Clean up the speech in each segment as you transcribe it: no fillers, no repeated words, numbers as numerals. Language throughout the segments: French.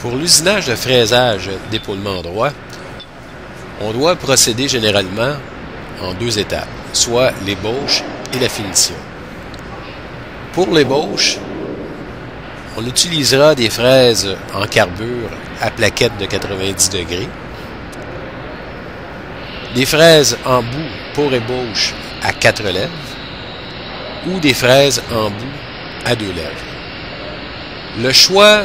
Pour l'usinage de fraisage d'épaulement droit, on doit procéder généralement en deux étapes, soit l'ébauche et la finition. Pour l'ébauche, on utilisera des fraises en carbure à plaquettes de 90 degrés, des fraises en bout pour ébauche à 4 lèvres ou des fraises en bout à 2 lèvres. Le choix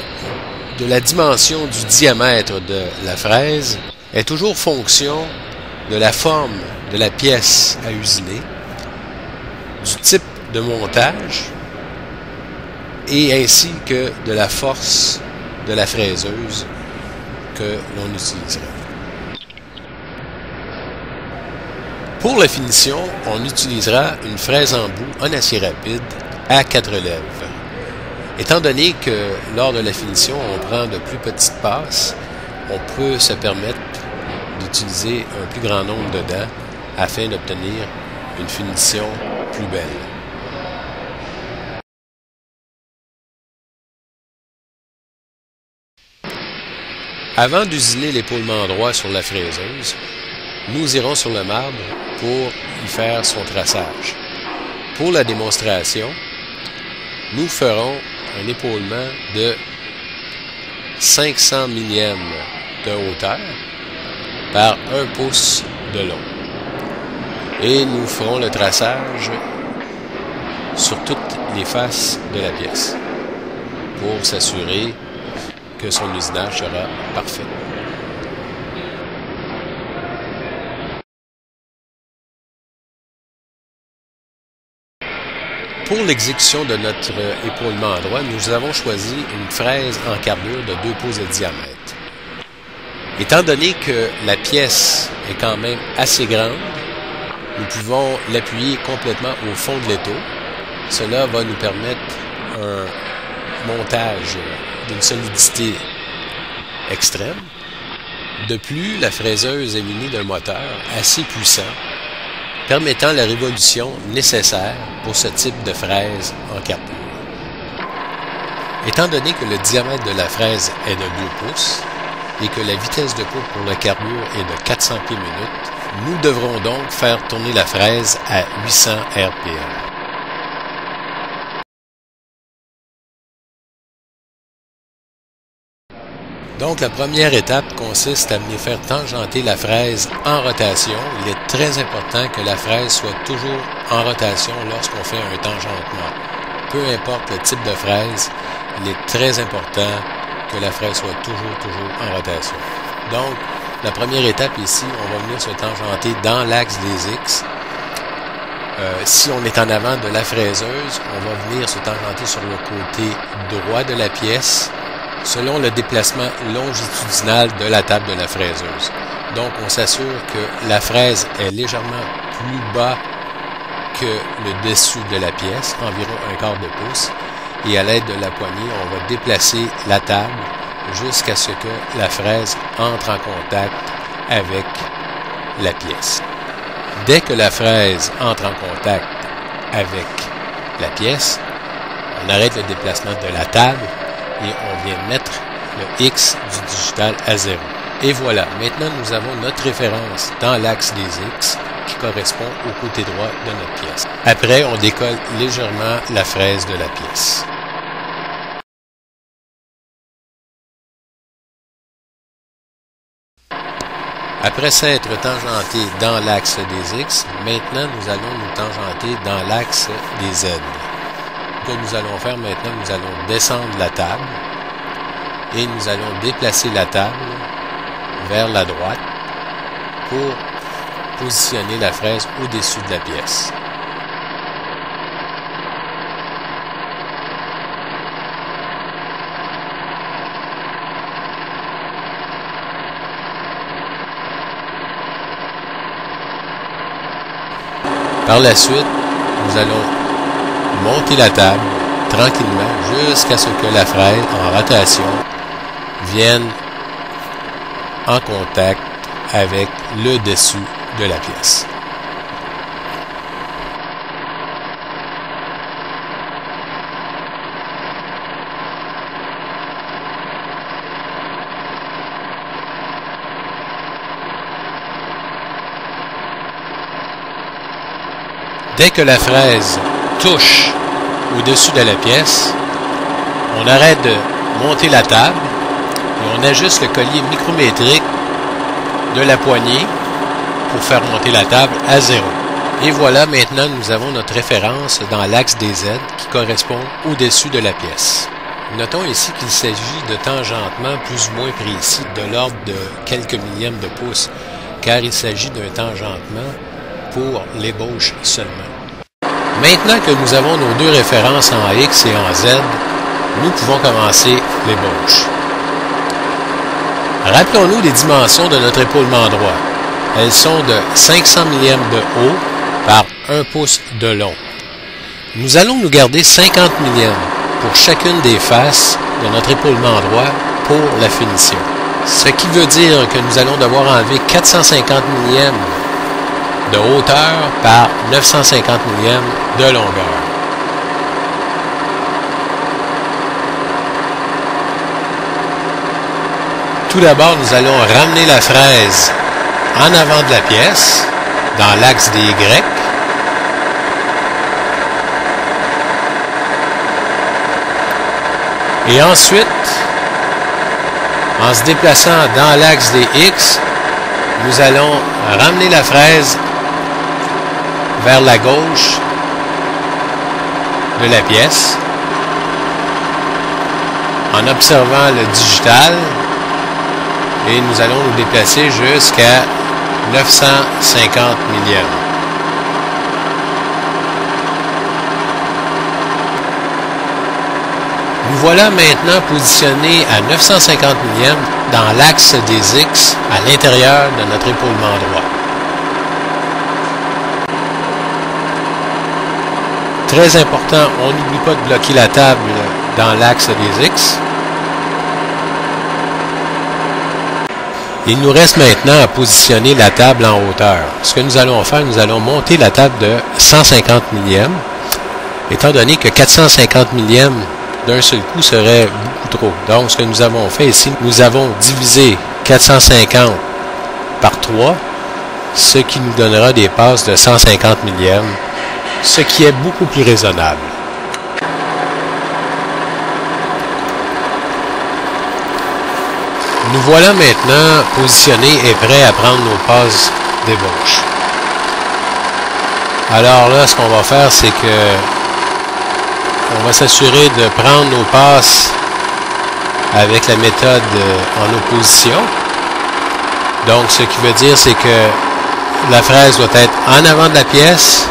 de la dimension du diamètre de la fraise est toujours fonction de la forme de la pièce à usiner, du type de montage et ainsi que de la force de la fraiseuse que l'on utilisera. Pour la finition, on utilisera une fraise en bout en acier rapide à 4 lèvres. Étant donné que lors de la finition, on prend de plus petites passes, on peut se permettre d'utiliser un plus grand nombre de dents afin d'obtenir une finition plus belle. Avant d'usiner l'épaulement droit sur la fraiseuse, nous irons sur le marbre pour y faire son traçage. Pour la démonstration, nous ferons un épaulement de 500 millièmes de hauteur par 1 pouce de long. Et nous ferons le traçage sur toutes les faces de la pièce pour s'assurer que son usinage sera parfait. Pour l'exécution de notre épaulement en droit, nous avons choisi une fraise en carbure de 2 pouces de diamètre. Étant donné que la pièce est quand même assez grande, nous pouvons l'appuyer complètement au fond de l'étau. Cela va nous permettre un montage d'une solidité extrême. De plus, la fraiseuse est munie d'un moteur assez puissant, permettant la révolution nécessaire pour ce type de fraise en carbure. Étant donné que le diamètre de la fraise est de 2 pouces et que la vitesse de coupe pour le carbure est de 400 pieds minute, nous devrons donc faire tourner la fraise à 800 RPM. Donc, la première étape consiste à venir faire tangenter la fraise en rotation. Il est très important que la fraise soit toujours en rotation lorsqu'on fait un tangentement. Peu importe le type de fraise, il est très important que la fraise soit toujours en rotation. Donc, la première étape ici, on va venir se tangenter dans l'axe des X. Si on est en avant de la fraiseuse, on va venir se tangenter sur le côté droit de la pièce, selon le déplacement longitudinal de la table de la fraiseuse. Donc, on s'assure que la fraise est légèrement plus bas que le dessus de la pièce, environ 1/4 de pouce, et à l'aide de la poignée, on va déplacer la table jusqu'à ce que la fraise entre en contact avec la pièce. Dès que la fraise entre en contact avec la pièce, on arrête le déplacement de la table et on vient mettre le X du digital à 0. Et voilà, maintenant nous avons notre référence dans l'axe des X qui correspond au côté droit de notre pièce. Après, on décolle légèrement la fraise de la pièce. Après s'être tangenté dans l'axe des X, maintenant nous allons nous tangenter dans l'axe des Z. Ce que nous allons faire maintenant, nous allons descendre la table et nous allons déplacer la table vers la droite pour positionner la fraise au-dessus de la pièce. Par la suite, nous allons monter la table tranquillement jusqu'à ce que la fraise en rotation vienne en contact avec le dessus de la pièce. Dès que la fraise touche au-dessus de la pièce, on arrête de monter la table et on ajuste le collier micrométrique de la poignée pour faire monter la table à 0. Et voilà, maintenant nous avons notre référence dans l'axe des Z qui correspond au-dessus de la pièce. Notons ici qu'il s'agit de tangentements plus ou moins précis, de l'ordre de quelques millièmes de pouce, car il s'agit d'un tangentement pour l'ébauche seulement. Maintenant que nous avons nos deux références en X et en Z, nous pouvons commencer l'ébauche. Rappelons-nous les dimensions de notre épaulement droit. Elles sont de 500 millièmes de haut par 1 pouce de long. Nous allons nous garder 50 millièmes pour chacune des faces de notre épaulement droit pour la finition. Ce qui veut dire que nous allons devoir enlever 450 millièmes de hauteur par 950 millièmes de longueur. Tout d'abord, nous allons ramener la fraise en avant de la pièce, dans l'axe des Y. Et ensuite, en se déplaçant dans l'axe des X, nous allons ramener la fraise vers la gauche de la pièce en observant le digital et nous allons nous déplacer jusqu'à 950 millièmes. Nous voilà maintenant positionnés à 950 millièmes dans l'axe des X à l'intérieur de notre épaulement droit. Très important, on n'oublie pas de bloquer la table dans l'axe des X. Il nous reste maintenant à positionner la table en hauteur. Ce que nous allons faire, nous allons monter la table de 150 millièmes, étant donné que 450 millièmes d'un seul coup serait beaucoup trop. Donc, ce que nous avons fait ici, nous avons divisé 450 par 3, ce qui nous donnera des passes de 150 millièmes, ce qui est beaucoup plus raisonnable. Nous voilà maintenant positionnés et prêts à prendre nos passes d'ébauche. Alors là, ce qu'on va faire, c'est que on va s'assurer de prendre nos passes avec la méthode en opposition. Donc, ce qui veut dire, c'est que la fraise doit être en avant de la pièce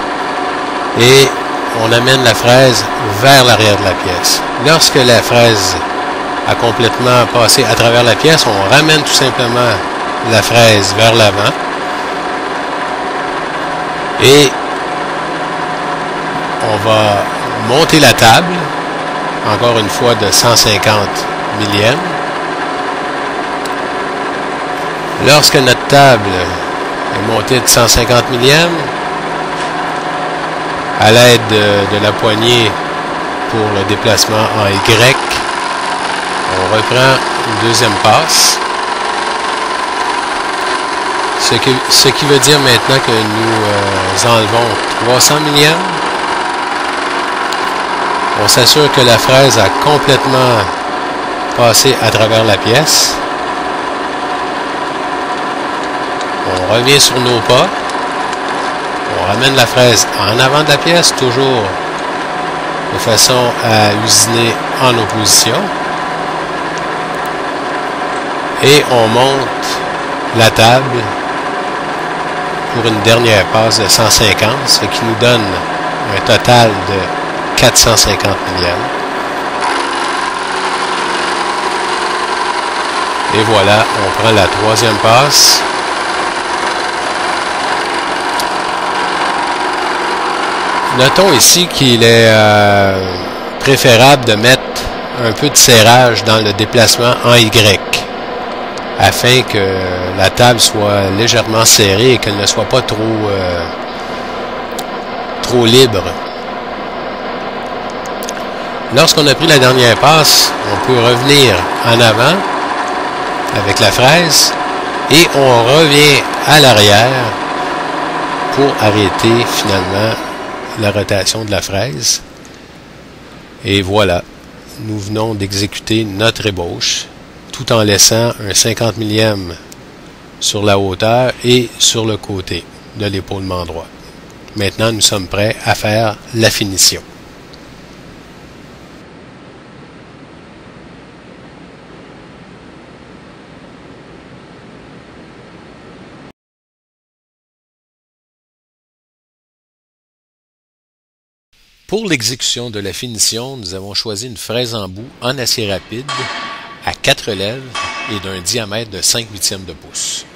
et on amène la fraise vers l'arrière de la pièce. Lorsque la fraise a complètement passé à travers la pièce, on ramène tout simplement la fraise vers l'avant et on va monter la table, encore une fois de 150 millièmes. Lorsque notre table est montée de 150 millièmes, à l'aide de la poignée pour le déplacement en Y, on reprend une deuxième passe. Ce qui veut dire maintenant que nous enlevons 300 millièmes. On s'assure que la fraise a complètement passé à travers la pièce. On revient sur nos pas. On ramène la fraise en avant de la pièce, toujours de façon à usiner en opposition. Et on monte la table pour une dernière passe de 150, ce qui nous donne un total de 450 millièmes. Et voilà, on prend la troisième passe. Notons ici qu'il est préférable de mettre un peu de serrage dans le déplacement en Y, afin que la table soit légèrement serrée et qu'elle ne soit pas trop libre. Lorsqu'on a pris la dernière passe, on peut revenir en avant avec la fraise et on revient à l'arrière pour arrêter finalement la rotation de la fraise. Et voilà, nous venons d'exécuter notre ébauche tout en laissant un 50 millième sur la hauteur et sur le côté de l'épaulement droit. Maintenant, nous sommes prêts à faire la finition. Pour l'exécution de la finition, nous avons choisi une fraise en bout en acier rapide à 4 lèvres et d'un diamètre de 5/8 de pouce.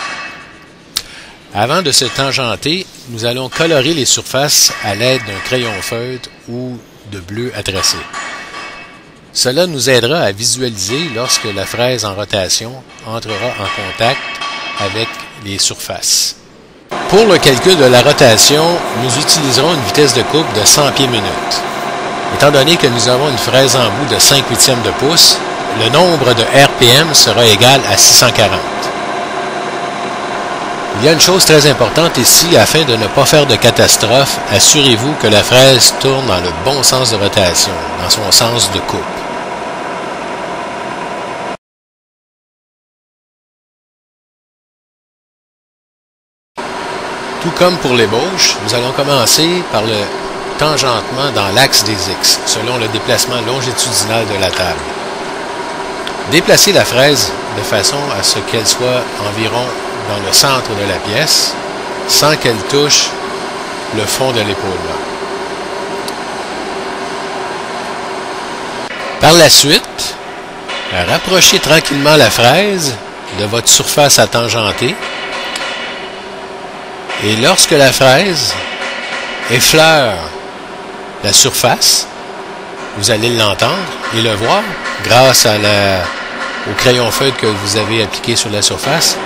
Avant de se tangenter, nous allons colorer les surfaces à l'aide d'un crayon feutre ou de bleu à tracer. Cela nous aidera à visualiser lorsque la fraise en rotation entrera en contact avec les surfaces. Pour le calcul de la rotation, nous utiliserons une vitesse de coupe de 100 pieds minute. Étant donné que nous avons une fraise en bout de 5/8 de pouce, le nombre de RPM sera égal à 640. Il y a une chose très importante ici, afin de ne pas faire de catastrophe, assurez-vous que la fraise tourne dans le bon sens de rotation, dans son sens de coupe. Tout comme pour l'ébauche, nous allons commencer par le tangentement dans l'axe des X, selon le déplacement longitudinal de la table. Déplacez la fraise de façon à ce qu'elle soit environ dans le centre de la pièce, sans qu'elle touche le fond de l'épaulement. Par la suite, rapprochez tranquillement la fraise de votre surface à tangenter. Et lorsque la fraise effleure la surface, vous allez l'entendre et le voir grâce à au crayon feutre que vous avez appliqué sur la surface.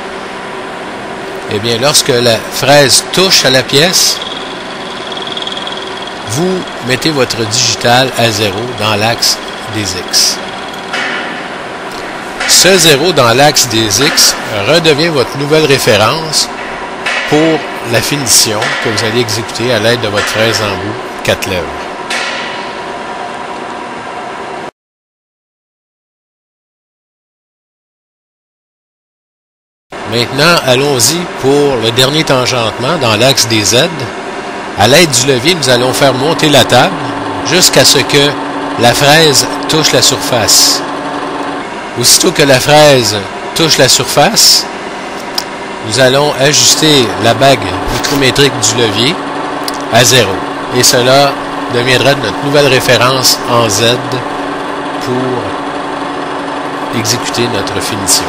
Eh bien, lorsque la fraise touche à la pièce, vous mettez votre digital à 0 dans l'axe des X. Ce 0 dans l'axe des X redevient votre nouvelle référence pour la finition que vous allez exécuter à l'aide de votre fraise en bout 4 lèvres. Maintenant, allons-y pour le dernier tangentement dans l'axe des Z. À l'aide du levier, nous allons faire monter la table jusqu'à ce que la fraise touche la surface. Aussitôt que la fraise touche la surface, nous allons ajuster la bague micrométrique du levier à 0. Et cela deviendra notre nouvelle référence en Z pour exécuter notre finition.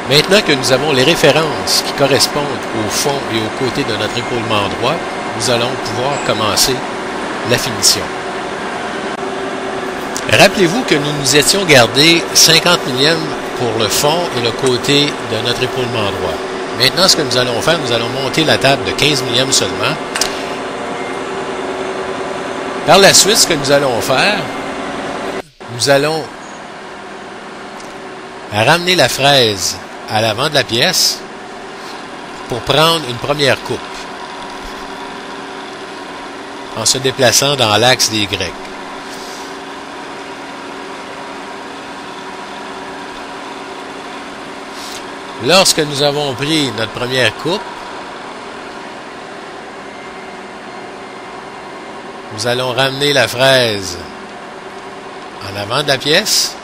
Maintenant que nous avons les références qui correspondent au fond et au côté de notre épaulement droit, nous allons pouvoir commencer la finition. Rappelez-vous que nous nous étions gardés 50 millièmes pour le fond et le côté de notre épaulement droit. Maintenant, ce que nous allons faire, nous allons monter la table de 15 millièmes seulement. Par la suite, ce que nous allons faire, nous allons ramener la fraise à l'avant de la pièce pour prendre une première coupe en se déplaçant dans l'axe des Y. Lorsque nous avons pris notre première coupe, nous allons ramener la fraise en avant de la pièce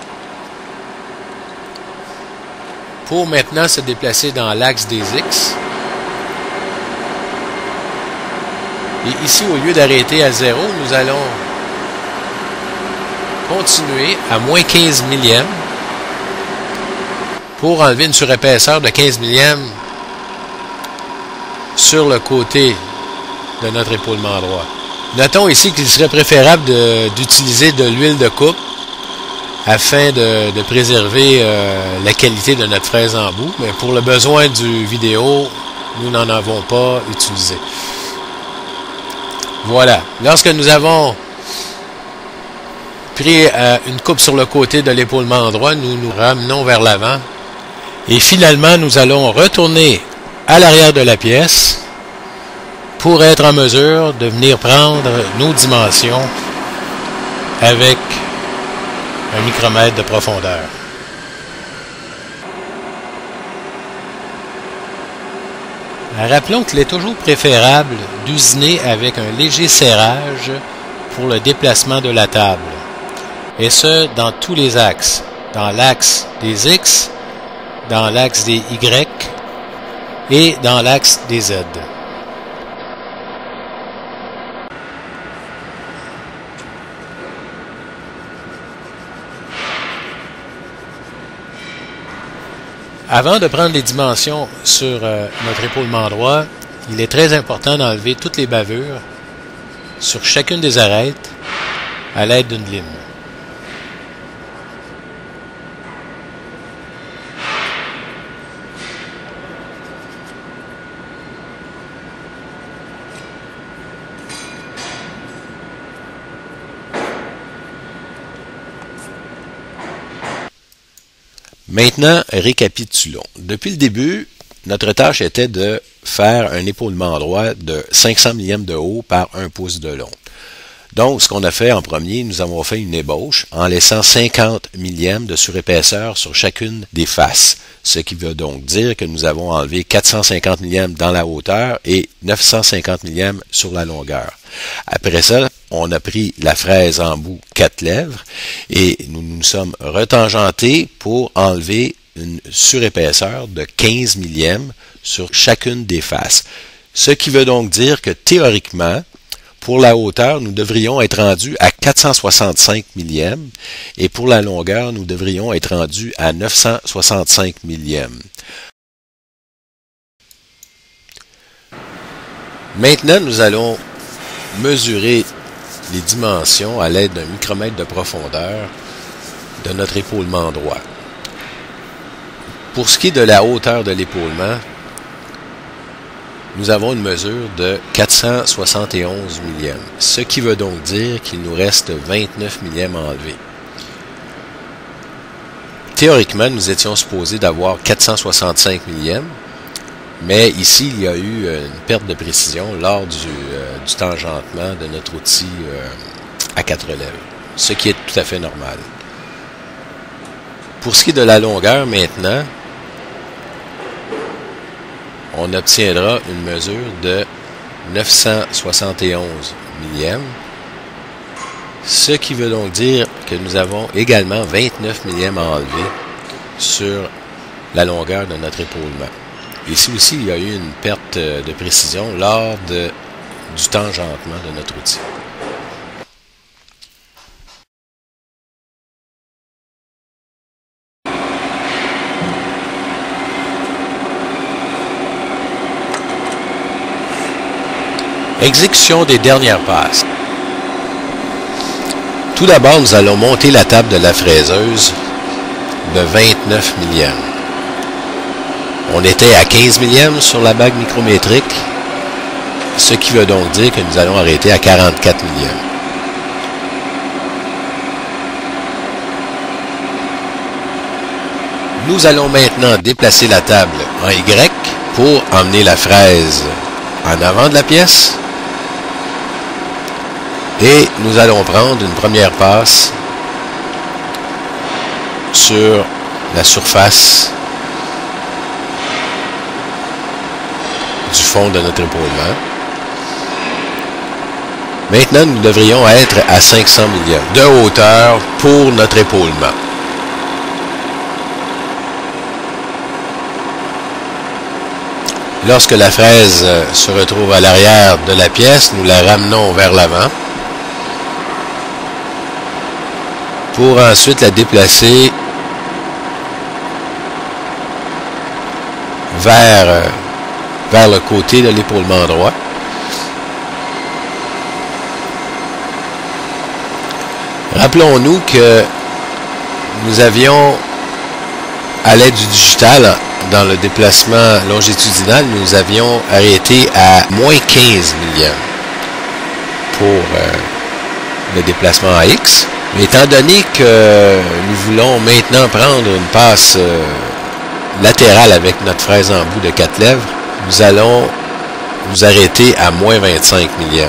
pour maintenant se déplacer dans l'axe des X. Et ici, au lieu d'arrêter à 0, nous allons continuer à moins 15 millièmes pour enlever une surépaisseur de 15 millièmes sur le côté de notre épaulement droit. Notons ici qu'il serait préférable d'utiliser de l'huile de coupe afin de préserver la qualité de notre fraise en bout. Mais pour le besoin du vidéo, nous n'en avons pas utilisé. Voilà. Lorsque nous avons Pris une coupe sur le côté de l'épaulement droit, nous nous ramenons vers l'avant. Et finalement, nous allons retourner à l'arrière de la pièce pour être en mesure de venir prendre nos dimensions avec un micromètre de profondeur. Rappelons qu'il est toujours préférable d'usiner avec un léger serrage pour le déplacement de la table, et ce dans tous les axes, dans l'axe des X, dans l'axe des Y et dans l'axe des Z. Avant de prendre les dimensions sur notre épaulement droit, il est très important d'enlever toutes les bavures sur chacune des arêtes à l'aide d'une lime. Maintenant, récapitulons. Depuis le début, notre tâche était de faire un épaulement droit de 500 millièmes de haut par 1 pouce de long. Donc, ce qu'on a fait en premier, nous avons fait une ébauche en laissant 50 millièmes de surépaisseur sur chacune des faces. Ce qui veut donc dire que nous avons enlevé 450 millièmes dans la hauteur et 950 millièmes sur la longueur. Après ça, on a pris la fraise en bout 4 lèvres et nous nous sommes retangentés pour enlever une surépaisseur de 15 millièmes sur chacune des faces. Ce qui veut donc dire que théoriquement, pour la hauteur, nous devrions être rendus à 465 millièmes et pour la longueur, nous devrions être rendus à 965 millièmes. Maintenant, nous allons mesurer les dimensions à l'aide d'un micromètre de profondeur de notre épaulement droit. Pour ce qui est de la hauteur de l'épaulement, nous avons une mesure de 471 millièmes, ce qui veut donc dire qu'il nous reste 29 millièmes à enlever. Théoriquement, nous étions supposés d'avoir 465 millièmes, mais ici, il y a eu une perte de précision lors du tangentement de notre outil à 4 lèvres, ce qui est tout à fait normal. Pour ce qui est de la longueur maintenant, on obtiendra une mesure de 971 millièmes, ce qui veut donc dire que nous avons également 29 millièmes à enlever sur la longueur de notre épaulement. Ici aussi, il y a eu une perte de précision lors du tangentement de notre outil. Exécution des dernières passes. Tout d'abord, nous allons monter la table de la fraiseuse de 29 millièmes. On était à 15 millièmes sur la bague micrométrique, ce qui veut donc dire que nous allons arrêter à 44 millièmes. Nous allons maintenant déplacer la table en Y pour emmener la fraise en avant de la pièce. Et nous allons prendre une première passe sur la surface du fond de notre épaulement. Maintenant, nous devrions être à 500 millièmes de hauteur pour notre épaulement. Lorsque la fraise se retrouve à l'arrière de la pièce, nous la ramenons vers l'avant pour ensuite la déplacer vers le côté de l'épaulement droit. Rappelons-nous que nous avions, à l'aide du digital, dans le déplacement longitudinal, nous avions arrêté à moins 15 millièmes pour le déplacement à X. Mais étant donné que nous voulons maintenant prendre une passe latérale avec notre fraise en bout de 4 lèvres, nous allons nous arrêter à moins 25 millièmes.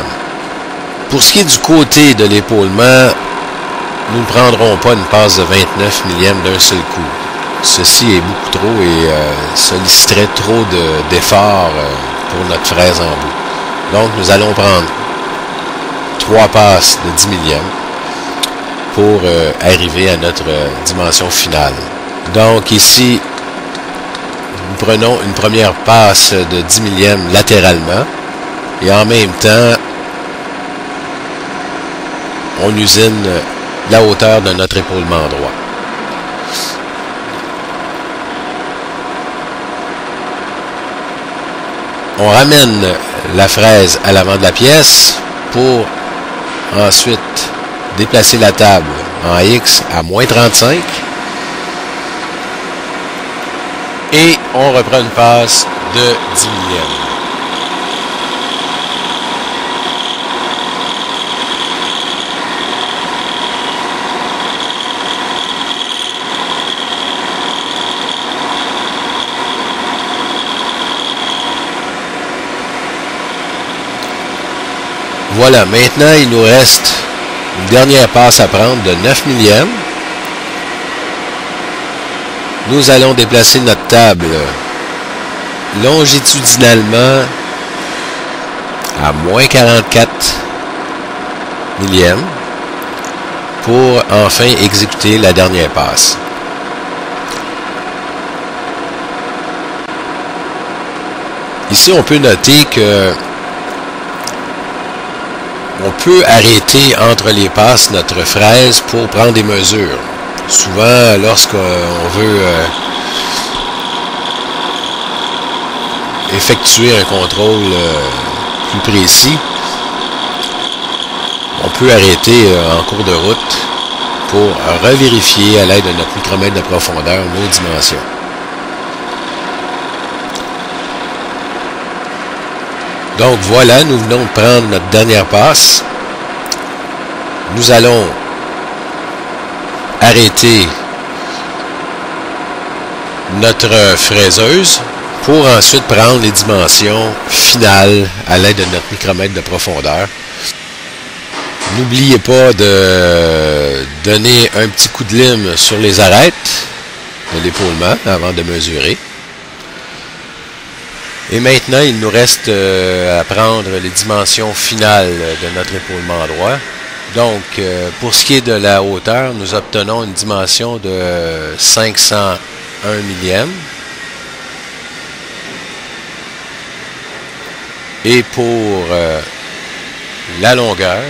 Pour ce qui est du côté de l'épaulement, nous ne prendrons pas une passe de 29 millièmes d'un seul coup. Ceci est beaucoup trop et solliciterait trop d'efforts pour notre fraise en bout. Donc, nous allons prendre 3 passes de 10 millièmes pour arriver à notre dimension finale. Donc, ici, nous prenons une première passe de 10 millièmes latéralement et en même temps, on usine la hauteur de notre épaulement droit. On ramène la fraise à l'avant de la pièce pour ensuite déplacer la table en X à moins 35. Et on reprend une passe de 10 millièmes. Voilà, maintenant il nous reste une dernière passe à prendre de 9 millièmes. Nous allons déplacer notre table longitudinalement à moins 44 millièmes pour enfin exécuter la dernière passe. Ici, on peut noter que on peut arrêter entre les passes notre fraise pour prendre des mesures. Souvent, lorsqu'on veut effectuer un contrôle plus précis, on peut arrêter en cours de route pour revérifier à l'aide de notre micromètre de profondeur nos dimensions. Donc voilà, nous venons de prendre notre dernière passe. Nous allons arrêter notre fraiseuse pour ensuite prendre les dimensions finales à l'aide de notre micromètre de profondeur. N'oubliez pas de donner un petit coup de lime sur les arêtes de l'épaulement avant de mesurer. Et maintenant, il nous reste à prendre les dimensions finales de notre épaulement droit. Donc, pour ce qui est de la hauteur, nous obtenons une dimension de 501 millièmes. Et pour la longueur,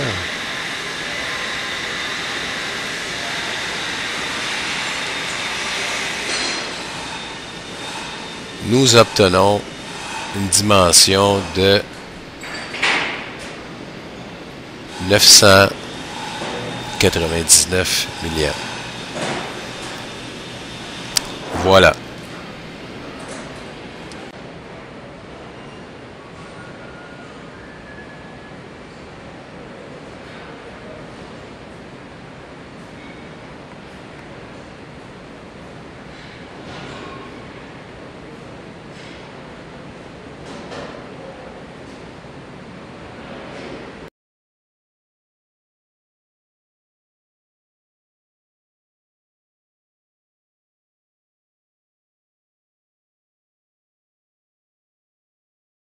nous obtenons une dimension de 999 millièmes. Voilà.